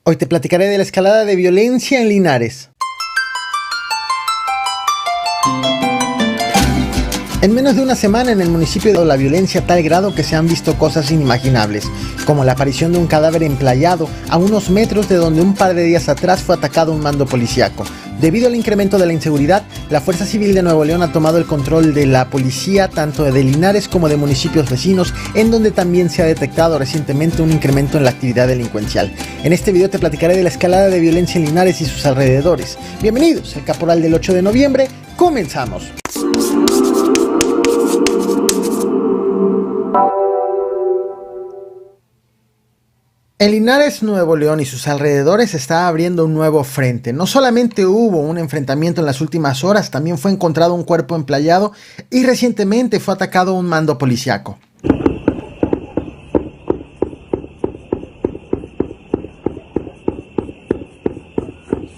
Hoy te platicaré de la escalada de violencia en Linares. En menos de una semana en el municipio la violencia a tal grado que se han visto cosas inimaginables, como la aparición de un cadáver emplayado a unos metros de donde un par de días atrás fue atacado un mando policíaco. Debido al incremento de la inseguridad, la Fuerza Civil de Nuevo León ha tomado el control de la policía tanto de Linares como de municipios vecinos, en donde también se ha detectado recientemente un incremento en la actividad delincuencial. En este video te platicaré de la escalada de violencia en Linares y sus alrededores. Bienvenidos al Caporal del 8 de noviembre, comenzamos. En Linares, Nuevo León y sus alrededores se está abriendo un nuevo frente. No solamente hubo un enfrentamiento en las últimas horas, también fue encontrado un cuerpo emplayado y recientemente fue atacado un mando policíaco.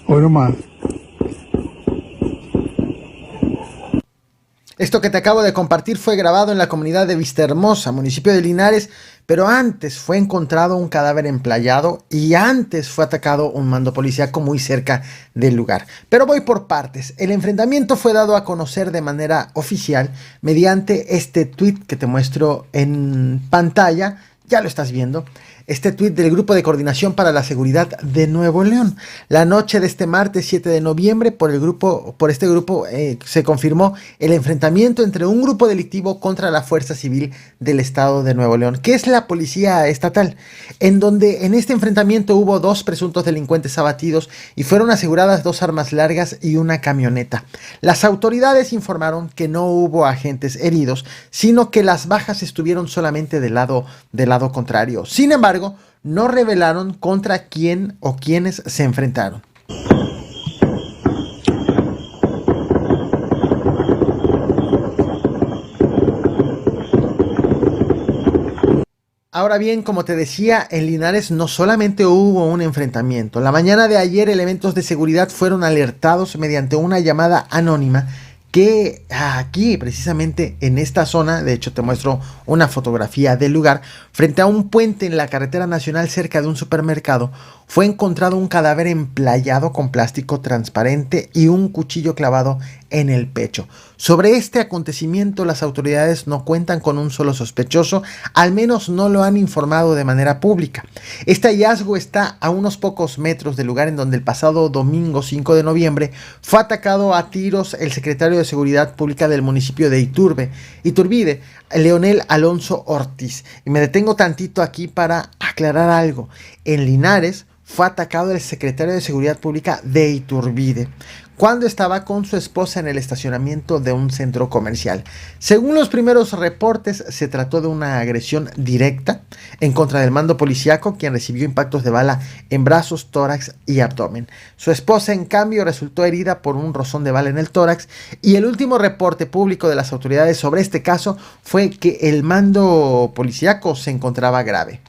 Hoy más. Esto que te acabo de compartir fue grabado en la comunidad de Vistahermosa, municipio de Linares, pero antes fue encontrado un cadáver emplayado y antes fue atacado un mando policíaco muy cerca del lugar. Pero voy por partes. El enfrentamiento fue dado a conocer de manera oficial mediante este tweet que te muestro en pantalla. Ya lo estás viendo. Este tuit del Grupo de Coordinación para la Seguridad de Nuevo León. La noche de este martes 7 de noviembre, por este grupo se confirmó el enfrentamiento entre un grupo delictivo contra la Fuerza Civil del Estado de Nuevo León, que es la Policía Estatal, en donde en este enfrentamiento hubo 2 presuntos delincuentes abatidos y fueron aseguradas 2 armas largas y una camioneta. Las autoridades informaron que no hubo agentes heridos, sino que las bajas estuvieron solamente del lado contrario. Sin embargo, no revelaron contra quién o quiénes se enfrentaron. Ahora bien, como te decía, en Linares no solamente hubo un enfrentamiento. La mañana de ayer elementos de seguridad fueron alertados mediante una llamada anónima que aquí, precisamente en esta zona, de hecho te muestro una fotografía del lugar, frente a un puente en la carretera nacional cerca de un supermercado, fue encontrado un cadáver emplayado con plástico transparente y un cuchillo clavado en el pecho. Sobre este acontecimiento las autoridades no cuentan con un solo sospechoso, al menos no lo han informado de manera pública. Este hallazgo está a unos pocos metros del lugar en donde el pasado domingo 5 de noviembre fue atacado a tiros el secretario de Seguridad Pública del municipio de Iturbide, Leonel Alonso Ortiz. Y me detengo tantito aquí para aclarar algo. En Linares fue atacado el secretario de Seguridad Pública de Iturbide cuando estaba con su esposa en el estacionamiento de un centro comercial. Según los primeros reportes, se trató de una agresión directa en contra del mando policíaco, quien recibió impactos de bala en brazos, tórax y abdomen. Su esposa, en cambio, resultó herida por un rozón de bala en el tórax, y el último reporte público de las autoridades sobre este caso fue que el mando policíaco se encontraba grave.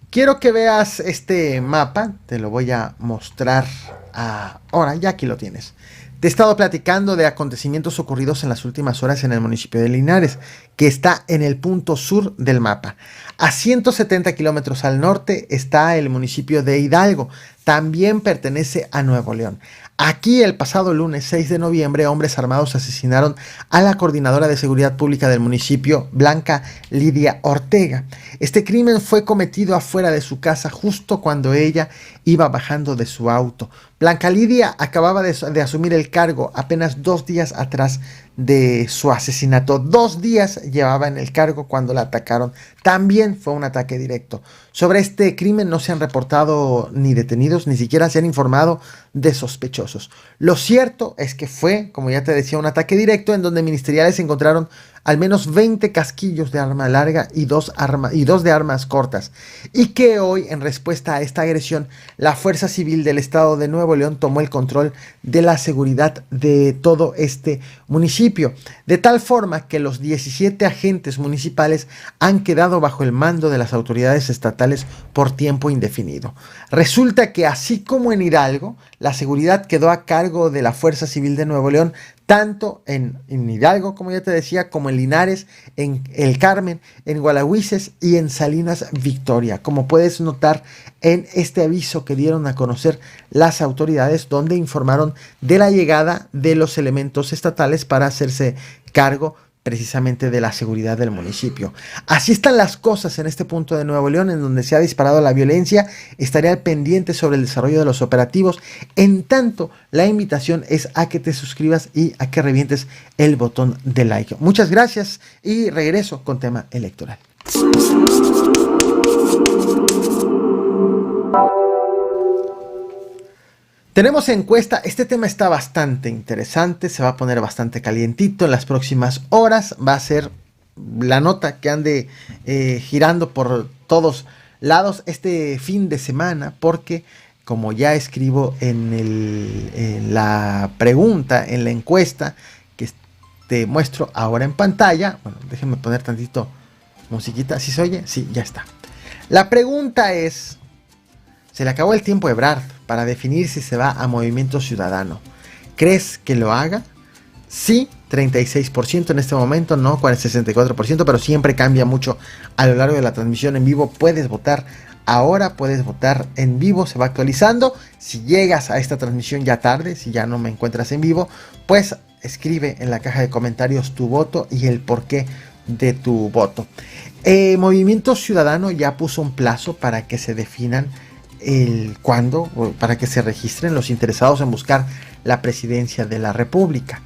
Quiero que veas este mapa, te lo voy a mostrar ahora, ya aquí lo tienes. Te he estado platicando de acontecimientos ocurridos en las últimas horas en el municipio de Linares, que está en el punto sur del mapa. A 170 kilómetros al norte está el municipio de Hidalgo, también pertenece a Nuevo León. Aquí el pasado lunes 6 de noviembre, hombres armados asesinaron a la coordinadora de seguridad pública del municipio, Blanca Lidia Ortega. Este crimen fue cometido afuera de su casa justo cuando ella iba bajando de su auto. Blanca Lidia acababa de asumir el cargo apenas 2 días atrás de su asesinato. 2 días llevaba en el cargo cuando la atacaron. También fue un ataque directo. Sobre este crimen no se han reportado ni detenidos, ni siquiera se han informado de sospechosos. Lo cierto es que fue, como ya te decía, un ataque directo en donde ministeriales encontraron al menos 20 casquillos de arma larga y 2 de armas cortas, y que hoy, en respuesta a esta agresión, la Fuerza Civil del Estado de Nuevo León tomó el control de la seguridad de todo este municipio, de tal forma que los 17 agentes municipales han quedado bajo el mando de las autoridades estatales por tiempo indefinido. Resulta que así como en Hidalgo, la seguridad quedó a cargo de la Fuerza Civil de Nuevo León, tanto en Hidalgo, como ya te decía, como en Linares, en El Carmen, en Gualahuises y en Salinas Victoria. Como puedes notar en este aviso que dieron a conocer las autoridades, donde informaron de la llegada de los elementos estatales para hacerse cargo precisamente de la seguridad del municipio. Así están las cosas en este punto de Nuevo León, en donde se ha disparado la violencia. Estaré al pendiente sobre el desarrollo de los operativos. En tanto, la invitación es a que te suscribas y a que revientes el botón de like. Muchas gracias y regreso con tema electoral. Tenemos encuesta, este tema está bastante interesante, se va a poner bastante calientito en las próximas horas, va a ser la nota que ande girando por todos lados este fin de semana, porque como ya escribo en la pregunta, en la encuesta que te muestro ahora en pantalla, bueno, déjenme poner tantito musiquita, ¿sí se oye? Sí, ya está. La pregunta es: se le acabó el tiempo a Ebrard para definir si se va a Movimiento Ciudadano. ¿Crees que lo haga? Sí, 36% en este momento, no 64%, pero siempre cambia mucho a lo largo de la transmisión en vivo. Puedes votar ahora, puedes votar en vivo, se va actualizando. Si llegas a esta transmisión ya tarde, si ya no me encuentras en vivo, pues escribe en la caja de comentarios tu voto y el porqué de tu voto. Movimiento Ciudadano ya puso un plazo para que se definan cuándo, para que se registren los interesados en buscar la presidencia de la República.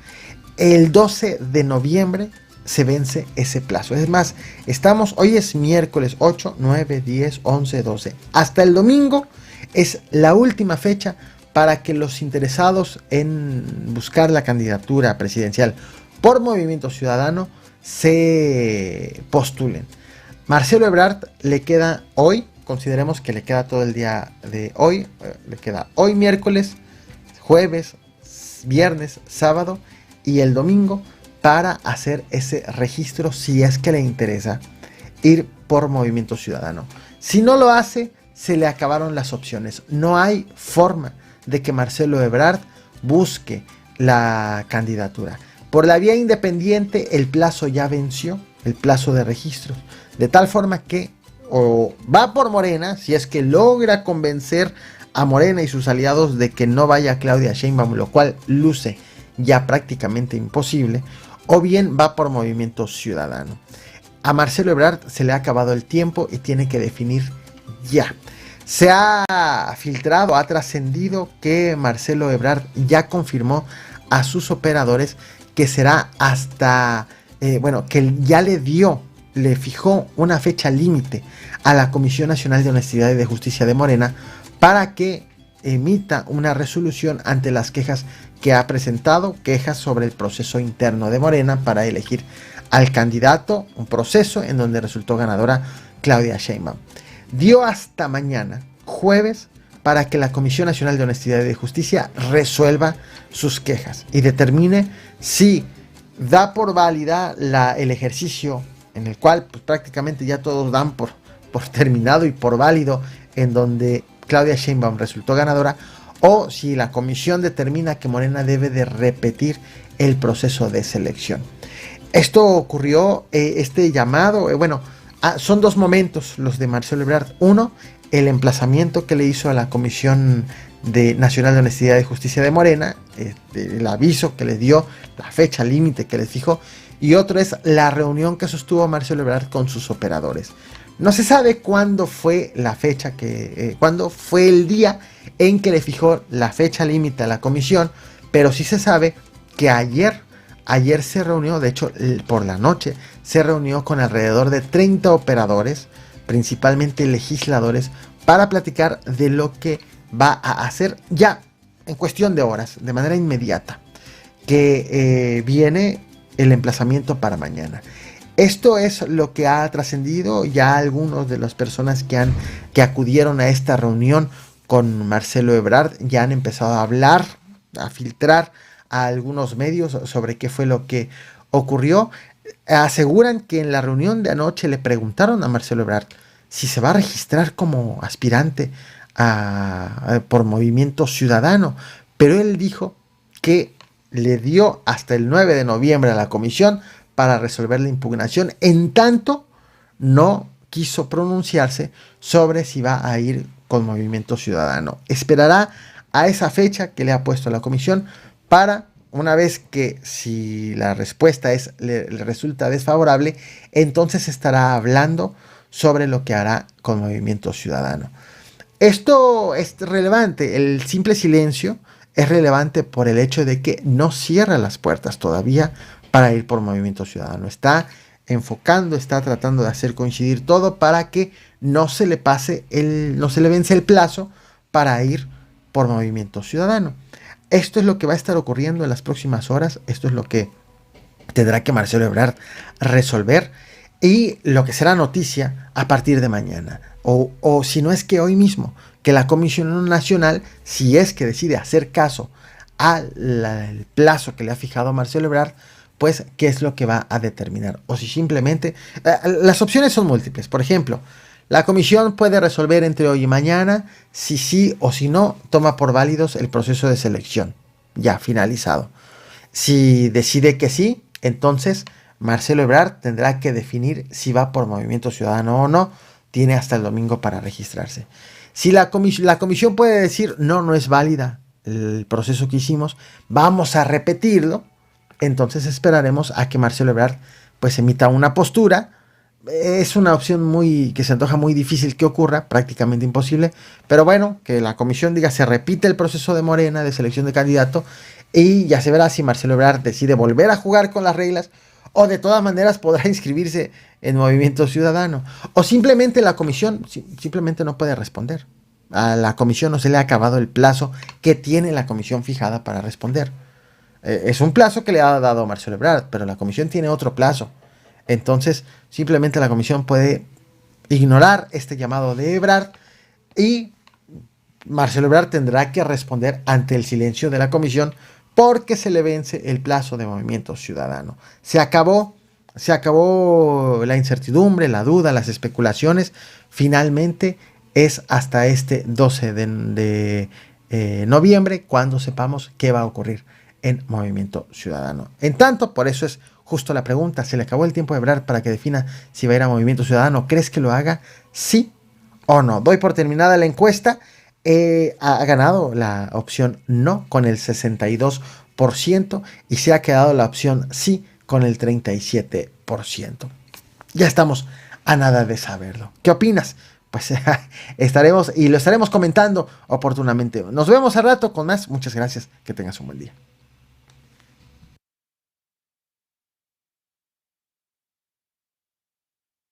El 12 de noviembre se vence ese plazo. Es más, hoy es miércoles 8, 9, 10, 11, 12. Hasta el domingo es la última fecha para que los interesados en buscar la candidatura presidencial por Movimiento Ciudadano se postulen. Marcelo Ebrard le queda hoy, consideremos que le queda todo el día de hoy, le queda hoy miércoles, jueves, viernes, sábado y el domingo para hacer ese registro si es que le interesa ir por Movimiento Ciudadano. Si no lo hace, se le acabaron las opciones. No hay forma de que Marcelo Ebrard busque la candidatura. Por la vía independiente el plazo ya venció, el plazo de registro, de tal forma que o va por Morena, si es que logra convencer a Morena y sus aliados de que no vaya Claudia Sheinbaum, lo cual luce ya prácticamente imposible, o bien va por Movimiento Ciudadano. A Marcelo Ebrard se le ha acabado el tiempo y tiene que definir ya. Se ha filtrado, ha trascendido que Marcelo Ebrard ya confirmó a sus operadores que será hasta, que ya le fijó una fecha límite a la Comisión Nacional de Honestidad y de Justicia de Morena para que emita una resolución ante las quejas que ha presentado, quejas sobre el proceso interno de Morena para elegir al candidato, un proceso en donde resultó ganadora Claudia Sheinbaum. Dio hasta mañana, jueves, para que la Comisión Nacional de Honestidad y de Justicia resuelva sus quejas y determine si da por válida el ejercicio en el cual pues, prácticamente ya todos dan por terminado y por válido, en donde Claudia Sheinbaum resultó ganadora, o si la comisión determina que Morena debe de repetir el proceso de selección. Esto ocurrió, este llamado, son dos momentos los de Marcelo Ebrard. Uno, el emplazamiento que le hizo a la Comisión Nacional de Honestidad y Justicia de Morena, el aviso que les dio, la fecha límite que les fijó, y otro es la reunión que sostuvo Marcelo Ebrard con sus operadores. No se sabe cuándo fue la fecha cuándo fue el día en que le fijó la fecha límite a la comisión, pero sí se sabe que ayer se reunió, de hecho por la noche, se reunió con alrededor de 30 operadores, principalmente legisladores, para platicar de lo que va a hacer ya en cuestión de horas, de manera inmediata, que viene el emplazamiento para mañana. Esto es lo que ha trascendido. Ya algunos de las personas que acudieron a esta reunión con Marcelo Ebrard ya han empezado a hablar, a filtrar a algunos medios sobre qué fue lo que ocurrió. Aseguran que en la reunión de anoche le preguntaron a Marcelo Ebrard si se va a registrar como aspirante por Movimiento Ciudadano, pero él dijo que le dio hasta el 9 de noviembre a la comisión para resolver la impugnación. En tanto, no quiso pronunciarse sobre si va a ir con Movimiento Ciudadano. Esperará a esa fecha que le ha puesto la comisión para, una vez que si la respuesta le resulta desfavorable, entonces estará hablando sobre lo que hará con Movimiento Ciudadano. Esto es relevante, el simple silencio es relevante por el hecho de que no cierra las puertas todavía para ir por Movimiento Ciudadano. Está enfocando, está tratando de hacer coincidir todo para que no se le vence el plazo para ir por Movimiento Ciudadano. Esto es lo que va a estar ocurriendo en las próximas horas, esto es lo que tendrá que Marcelo Ebrard resolver y lo que será noticia a partir de mañana. O si no es que hoy mismo, que la Comisión Nacional, si es que decide hacer caso al plazo que le ha fijado Marcelo Ebrard, pues qué es lo que va a determinar. O si simplemente... las opciones son múltiples. Por ejemplo, la comisión puede resolver entre hoy y mañana si sí o si no toma por válidos el proceso de selección. Ya finalizado. Si decide que sí, entonces Marcelo Ebrard tendrá que definir si va por Movimiento Ciudadano o no. Tiene hasta el domingo para registrarse. Si la comisión puede decir no es válida el proceso que hicimos, vamos a repetirlo, entonces esperaremos a que Marcelo Ebrard pues emita una postura. Es una opción que se antoja muy difícil que ocurra, prácticamente imposible, pero bueno, que la comisión diga se repite el proceso de Morena de selección de candidato y ya se verá si Marcelo Ebrard decide volver a jugar con las reglas o de todas maneras podrá inscribirse en Movimiento Ciudadano. O simplemente la comisión simplemente no puede responder. A la comisión no se le ha acabado el plazo que tiene la comisión fijada para responder. Es un plazo que le ha dado Marcelo Ebrard, pero la comisión tiene otro plazo. Entonces, simplemente la comisión puede ignorar este llamado de Ebrard y Marcelo Ebrard tendrá que responder ante el silencio de la comisión porque se le vence el plazo de Movimiento Ciudadano. Se acabó la incertidumbre, la duda, las especulaciones. Finalmente es hasta este 12 de noviembre cuando sepamos qué va a ocurrir en Movimiento Ciudadano. En tanto, por eso es justo la pregunta, ¿se le acabó el tiempo de Ebrard para que defina si va a ir a Movimiento Ciudadano? ¿Crees que lo haga? ¿Sí o no? Doy por terminada la encuesta. Ha ganado la opción no con el 62% y se ha quedado la opción sí con el 37%. Ya estamos a nada de saberlo. ¿Qué opinas? Pues lo estaremos comentando oportunamente. Nos vemos al rato con más. Muchas gracias. Que tengas un buen día.